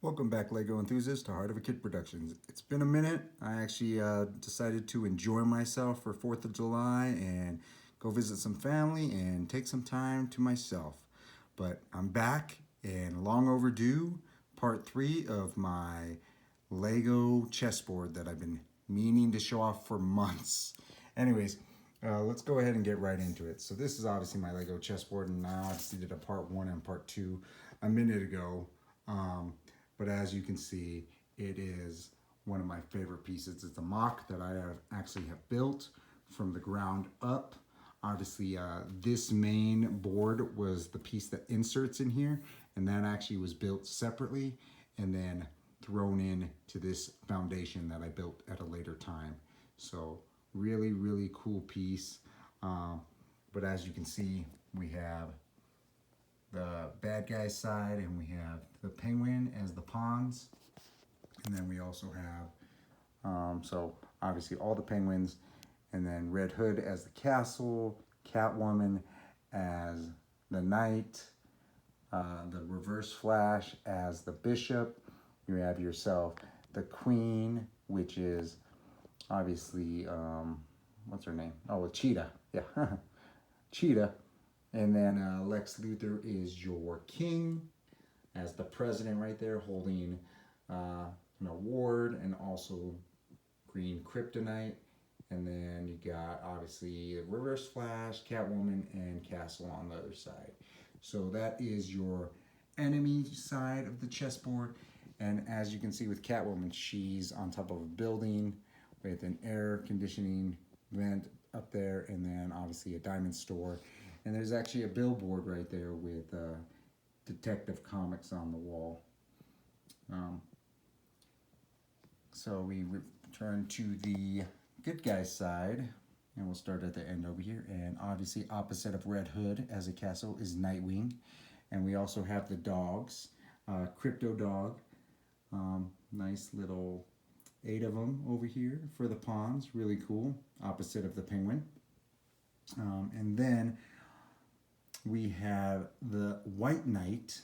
Welcome back, Lego enthusiasts, to Heart of a Kid Productions. It's been a minute. I actually decided to enjoy myself for 4th of July and go visit some family and take some time to myself. But I'm back and long overdue, part 3 of my Lego chessboard that I've been meaning to show off for months. Anyways, let's go ahead and get right into it. So this is obviously my Lego chessboard, and I obviously did a part 1 and part 2 a minute ago. But as you can see, it is one of my favorite pieces. It's a MOC that I have built from the ground up. Obviously, this main board was the piece that inserts in here, and that actually was built separately and then thrown in to this foundation that I built at a later time. So really, really cool piece. But as you can see, we have the bad guy side, and we have the penguin as the pawns, and then we also have so obviously all the penguins, and then Red Hood as the castle, Catwoman as the knight, the Reverse Flash as the bishop. You have yourself the queen, which is obviously what's her name? Oh, Cheetah. Yeah, Cheetah. And then Lex Luthor is your king as the president right there, holding an award and also green kryptonite. And then you got obviously Reverse Flash, Catwoman, and Castle on the other side. So that is your enemy side of the chessboard. And as you can see with Catwoman, she's on top of a building with an air conditioning vent up there, and then obviously a diamond store. And there's actually a billboard right there with Detective Comics on the wall. So we return to the good guy side, and we'll start at the end over here. And obviously opposite of Red Hood as a castle is Nightwing. And we also have the dogs, Crypto Dog, nice little 8 of them over here for the pawns, really cool, opposite of the penguin. And then we have the White Knight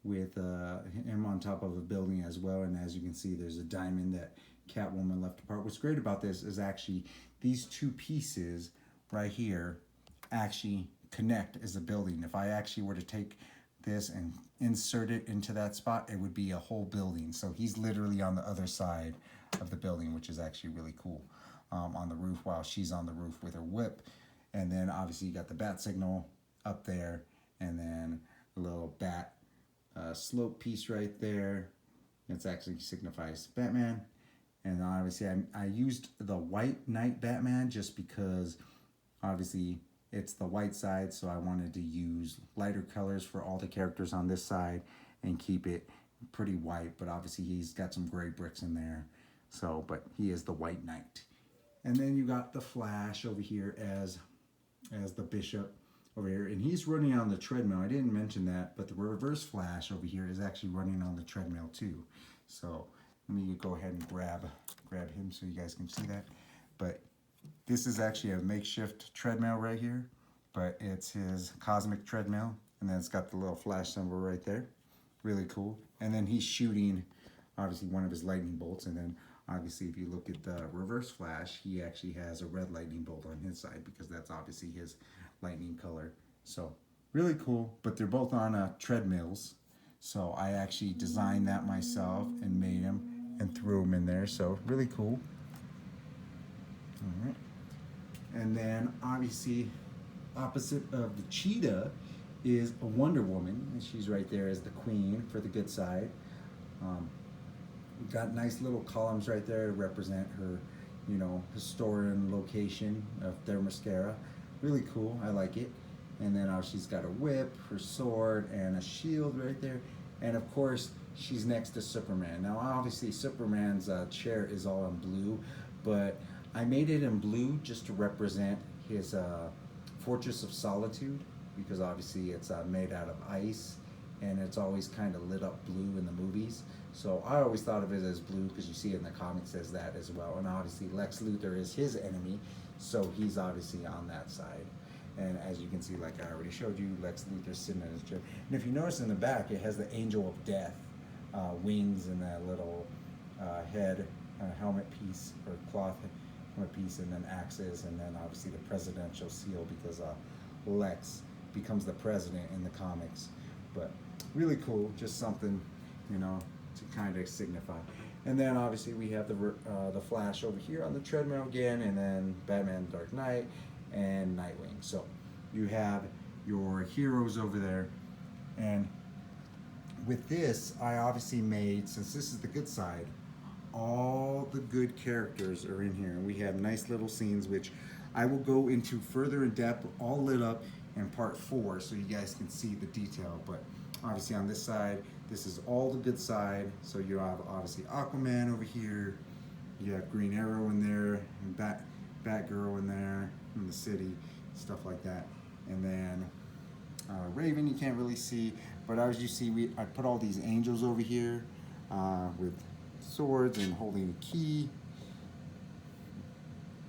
with him on top of a building as well. And as you can see, there's a diamond that Catwoman left apart. What's great about this is actually these two pieces right here actually connect as a building. If I actually were to take this and insert it into that spot, it would be a whole building. So he's literally on the other side of the building, which is actually really cool, on the roof while she's on the roof with her whip. And then obviously you got the bat signal up there, and then a little bat slope piece right there. It's actually signifies Batman. And obviously I used the White Knight Batman just because obviously it's the white side, so I wanted to use lighter colors for all the characters on this side and keep it pretty white, but obviously he's got some gray bricks in there. So, but he is the White Knight. And then you got the Flash over here as the bishop over here, and he's running on the treadmill. I didn't mention that, but the Reverse Flash over here is actually running on the treadmill too. So let me go ahead and grab him so you guys can see that. But this is actually a makeshift treadmill right here, but it's his cosmic treadmill, and then it's got the little flash symbol right there. Really cool. And then he's shooting obviously one of his lightning bolts, and then obviously if you look at the Reverse Flash, he actually has a red lightning bolt on his side because that's obviously his lightning color. So really cool, but they're both on treadmills. So I actually designed that myself and made them and threw them in there. So really cool. All right. And then obviously opposite of the cheetah is a Wonder Woman, and she's right there as the queen for the good side. We've got nice little columns right there to represent her, historian location of Themyscira. Really cool, I like it. And then she's got a whip, her sword, and a shield right there. And of course, she's next to Superman. Now obviously Superman's chair is all in blue, but I made it in blue just to represent his Fortress of Solitude, because obviously it's made out of ice, and it's always kind of lit up blue in the movies. So I always thought of it as blue because you see it in the comics as that as well. And obviously Lex Luthor is his enemy, so he's obviously on that side. And as you can see, like I already showed you, Lex Luthor sitting in his chair. And if you notice in the back, it has the Angel of Death wings and that little head helmet piece or cloth helmet piece, and then axes, and then obviously the presidential seal because Lex becomes the president in the comics. But really cool, just something, you know, to kind of signify. And then obviously we have the Flash over here on the treadmill again, and then Batman Dark Knight and Nightwing. So you have your heroes over there. And with this, I obviously made, since this is the good side, all the good characters are in here. And we have nice little scenes, which I will go into further in depth, all lit up in part 4, so you guys can see the detail. But obviously on this side, this is all the good side. So you have obviously Aquaman over here, you have Green Arrow in there, and Batgirl in there, in the city, stuff like that. And then Raven you can't really see, but as you see, I put all these angels over here with swords and holding a key.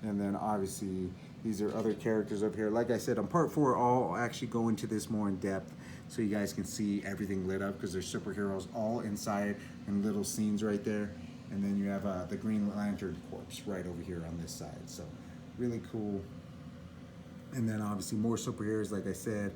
And then obviously these are other characters up here. Like I said, on part 4, I'll actually go into this more in depth so you guys can see everything lit up, because there's superheroes all inside in little scenes right there. And then you have the Green Lantern Corps right over here on this side. So really cool. And then obviously more superheroes, like I said.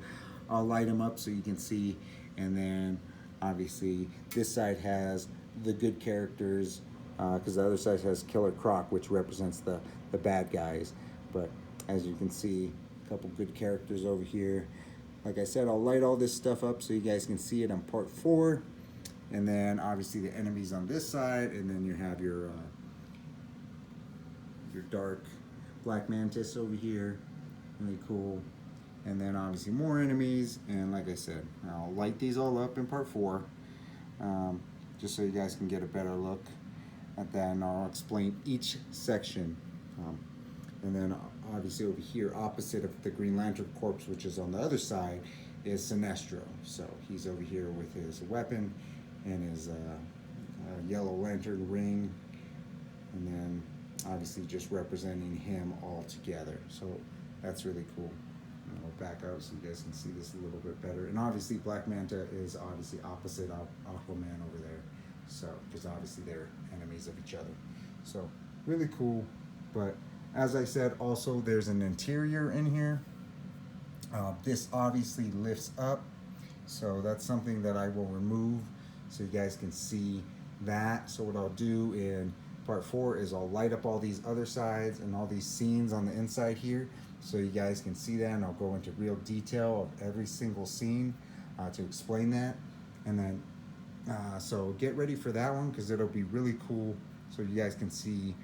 I'll light them up so you can see. And then obviously this side has the good characters, because the other side has Killer Croc, which represents the bad guys. But as you can see, a couple good characters over here. Like I said, I'll light all this stuff up so you guys can see it on part 4. And then obviously the enemies on this side, and then you have your dark Black Mantis over here, really cool. And then obviously more enemies, and like I said, I'll light these all up in part 4, just so you guys can get a better look at that, and I'll explain each section. And then obviously over here, opposite of the Green Lantern Corps, which is on the other side, is Sinestro. So he's over here with his weapon and his yellow lantern ring, and then obviously just representing him all together. So that's really cool. I'll back out so you guys can see this a little bit better. And obviously Black Manta is obviously opposite of Aquaman over there. So, because obviously they're enemies of each other. So really cool. But as I said, also there's an interior in here. This obviously lifts up. So that's something that I will remove so you guys can see that. So what I'll do in part 4 is I'll light up all these other sides and all these scenes on the inside here, so you guys can see that, and I'll go into real detail of every single scene to explain that. And then so get ready for that one, because it'll be really cool, so you guys can see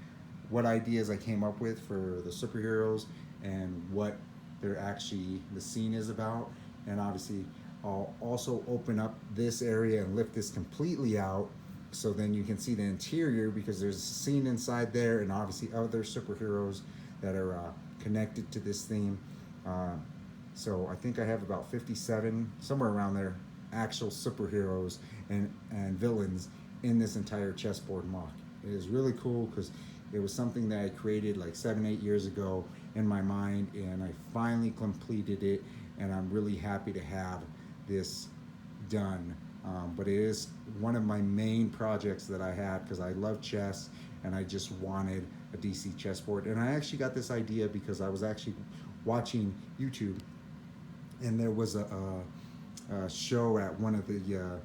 what ideas I came up with for the superheroes and what they're actually, the scene is about. And obviously I'll also open up this area and lift this completely out, so then you can see the interior, because there's a scene inside there, and obviously other superheroes that are connected to this theme. So I think I have about 57, somewhere around there, actual superheroes and villains in this entire chessboard MOC. It is really cool, because it was something that I created like 7-8 years ago in my mind, and I finally completed it, and I'm really happy to have this done. But it is one of my main projects that I had, because I love chess and I just wanted a DC chessboard. And I actually got this idea because I was actually watching YouTube, and there was a show at one of the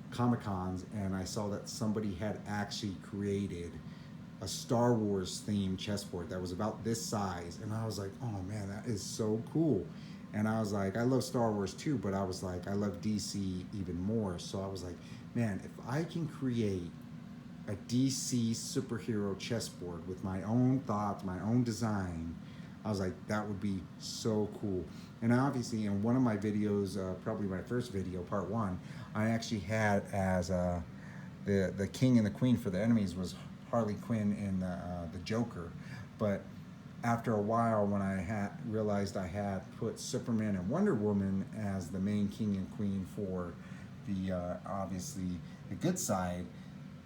Comic-Cons, and I saw that somebody had actually created a Star Wars themed chessboard that was about this size, and I was like, oh man, that is so cool. And I was like, I love Star Wars too, but I was like, I love DC even more. So I was like, man, if I can create a DC superhero chessboard with my own thoughts, my own design, I was like, that would be so cool. And obviously in one of my videos, probably my first video, part 1, I actually had as the king and the queen for the enemies was Harley Quinn and the Joker. But after a while, when I realized I had put Superman and Wonder Woman as the main king and queen for the obviously the good side,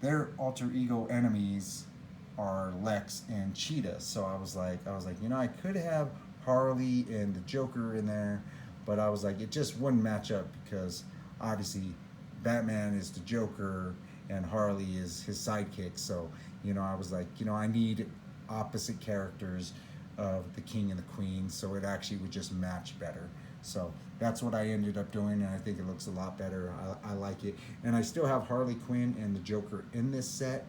their alter ego enemies are Lex and Cheetah. So I was like, you know, I could have Harley and the Joker in there, but I was like, it just wouldn't match up, because obviously Batman is the Joker and Harley is his sidekick. So, you know, I was like, you know, I need opposite characters of the king and the queen, so it actually would just match better. So that's what I ended up doing, and I think it looks a lot better. I like it. And I still have Harley Quinn and the Joker in this set.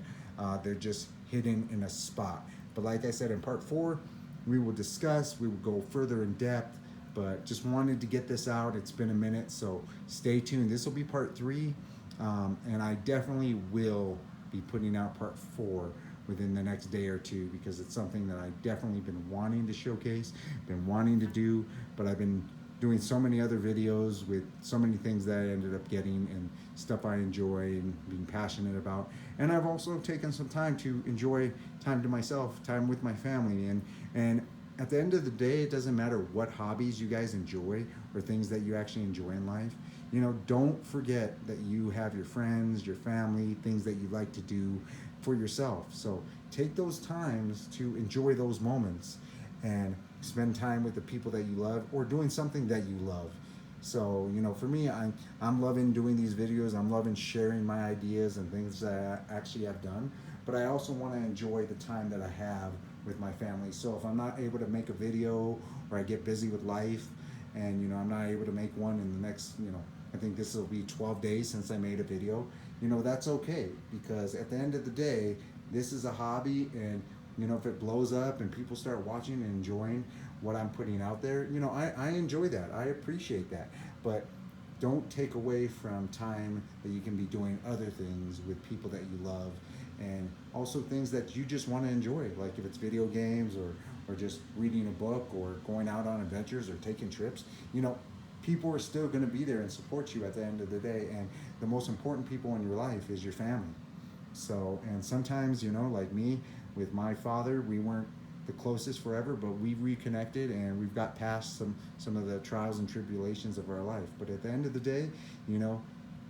They're just hidden in a spot. But like I said, in part 4, we will discuss, we will go further in depth, but just wanted to get this out. It's been a minute, so stay tuned. This will be part 3, and I definitely will be putting out part 4 within the next day or two, because it's something that I definitely been wanting to showcase, been wanting to do, but I've been doing so many other videos with so many things that I ended up getting and stuff I enjoy and being passionate about. And I've also taken some time to enjoy time to myself, time with my family. And at the end of the day, it doesn't matter what hobbies you guys enjoy or things that you actually enjoy in life. You know, don't forget that you have your friends, your family, things that you like to do for yourself. So take those times to enjoy those moments and spend time with the people that you love or doing something that you love. So, you know, for me, I'm loving doing these videos. I'm loving sharing my ideas and things that I actually have done. But I also want to enjoy the time that I have with my family. So if I'm not able to make a video, or I get busy with life and, you know, I'm not able to make one in the next, you know, I think this will be 12 days since I made a video, you know, that's okay, because at the end of the day, this is a hobby, and you know, if it blows up and people start watching and enjoying what I'm putting out there, you know, I enjoy that. I appreciate that. But don't take away from time that you can be doing other things with people that you love, and also things that you just want to enjoy, like if it's video games or just reading a book or going out on adventures or taking trips. You know, people are still going to be there and support you at the end of the day, and the most important people in your life is your family. So, and sometimes, you know, like me with my father, we weren't the closest forever, but we reconnected and we've got past some of the trials and tribulations of our life. But at the end of the day, you know,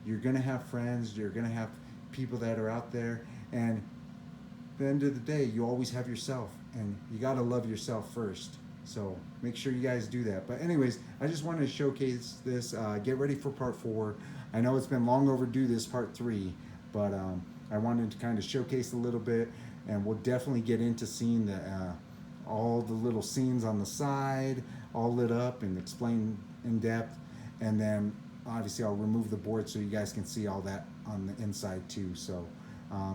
you're gonna have friends, you're gonna have people that are out there, and at the end of the day, you always have yourself, and you gotta love yourself first. So make sure you guys do that. But anyways, I just wanted to showcase this. Get ready for part 4. I know it's been long overdue, this part 3, but I wanted to kind of showcase a little bit, and we'll definitely get into seeing the all the little scenes on the side, all lit up, and explain in depth. And then obviously I'll remove the board so you guys can see all that on the inside too. So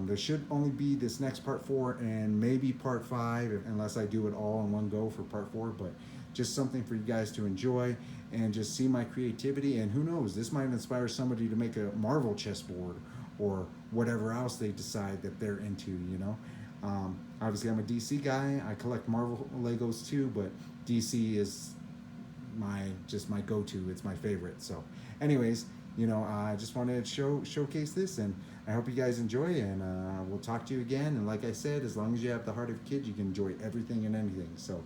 there should only be this next part 4 and maybe part 5, unless I do it all in one go for part 4. But just something for you guys to enjoy and just see my creativity. And who knows, this might inspire somebody to make a Marvel chessboard or whatever else they decide that they're into, you know. Obviously I'm a DC guy. I collect Marvel Legos too, but DC is just my go-to. It's my favorite. So anyways, you know, I just wanted to showcase this, and I hope you guys enjoy, and we'll talk to you again. And like I said, as long as you have the heart of a kid, you can enjoy everything and anything. So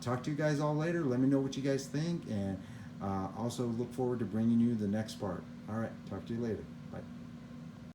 talk to you guys all later. Let me know what you guys think, and also look forward to bringing you the next part. All right, talk to you later.